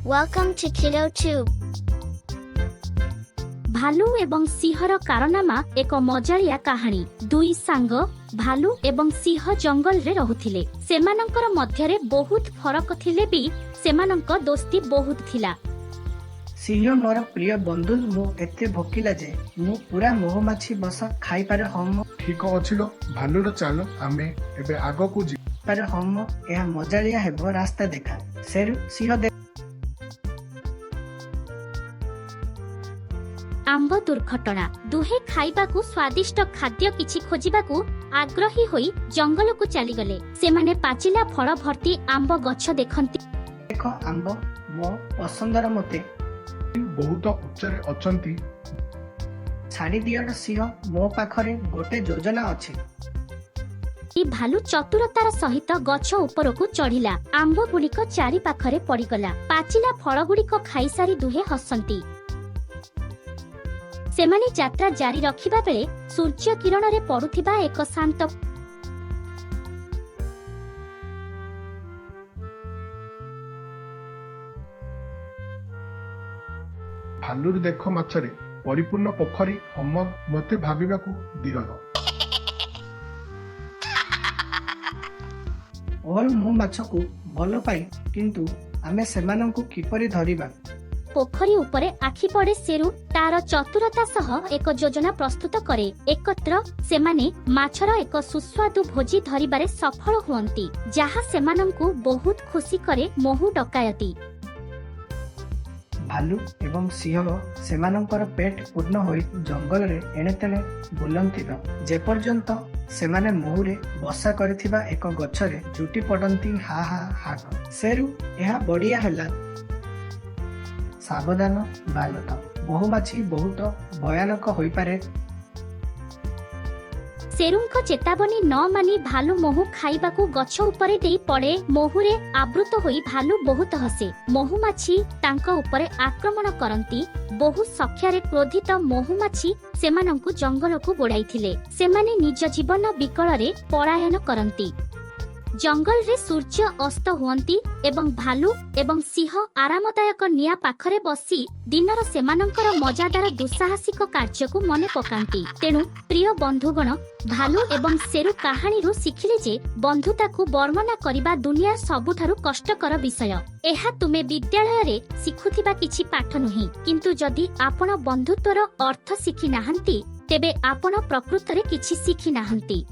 Welcome to Kiddo Tube. भालू एवं सिंहर कारनामा एक मजालिया कहानी। दुई सांग भालू एवं सिंह जंगल रे रहुथिले। सेमानंकर मध्यरे बहुत फरक थिले भी सेमानंक दोस्ती बहुत थिला। सिंह मोर प्रिय बंधु मु एते भोकिला जे मु पूरा मोहमाछी बस खाई पारे हम ठीक अछि लो भालुर चाल आमे एबे आगो जी पारे हम यह मजालिया हेबो रास्ता देखा सेरु सिंह दे आंब दुर्घटना दुहे खाइबाकू स्वादिष्ट खाद्य किछि खोजिबाकू आग्रही होई जंगल को चली गले। सेमाने पाचिला फल भर्ती आंब गछ देखंती। देखो आंब मो पसंदर मते बहुत उच्चरे अछंती। छाड़ी दियो सिंह मो पाखरे गोटे योजना अछि। ई भालू चतुरतार सहित गछ उपरकू चढ़िला। आंब गुड़िक चारि पाखरे पड़ीगला। पाचिला फल गुड़िक खाई सारी दुहे हसंती। सेमाने यात्रा जारी रखिबा बेले सूर्य किरण रे पड़ुथिबा एक शांत भालुर देख माछरे परिपूर्ण पोखरी हम मते भाबिबाकू दियो। ओल मु माछकू भल पाई किंतु आमे सेमानंकू किपरि धरिबा। पोखरी उपरे आखि पड़े सेरु तार चतुरता सह एक योजना प्रस्तुत करे। एकत्र सेमाने माछर एक सुस्वादु भोजी धरिबारे सफल हुअंती जहा सेमानंकू बहुत खुशी करे। मोहु डकायती भालू एवं सिंह सेमानंकर पेट पूर्ण होई जंगल रे एणे तेणे बुलंती जे पर्यंत सेमाने मोहुरे बसा करथिबा एक गछरे जुटी पड़ंती हा हा हा। सेरु यह बढ़िया हैला सावधान बालक बहुमाछी बहुत भयानक होई पारे। सेरुंक चेतावनी न मानी भालू मोहु खाइबाकू गछ उपरे देई पड़े। मोहुरे आवृत होई भालू बहुत हसे। मोहुमाछी तांक उपरे आक्रमण करंती। बहु संख्यारे क्रोधित मोहुमाछी सेमानंकू जंगलकू गोड़ाइथिले। सेमाने निज जीवन विकଳରେ पलायन करंती। जंगल रे सूर्य अस्त हुअंती एवं भालू एवं सिंह आरामदायक निया पाखरे बसी दिनर सेमानंकर मजादार दुस्साहसिक कार्य को मने पकांती। तेणु प्रिय बंधुगण भालू एवं सेरु कहानी रु शिखिले जे बंधुता को वर्णना करिबा दुनिया सबुठारु कष्टकर विषय। एहा तुमे विद्यालय रे शिखुथिबा किछि पाठ नुही किंतु जदि आपण बंधुत्वर अर्थ शिखि नाहंती तेबे आपण प्रकृतरे किछि शिखि नाहंती।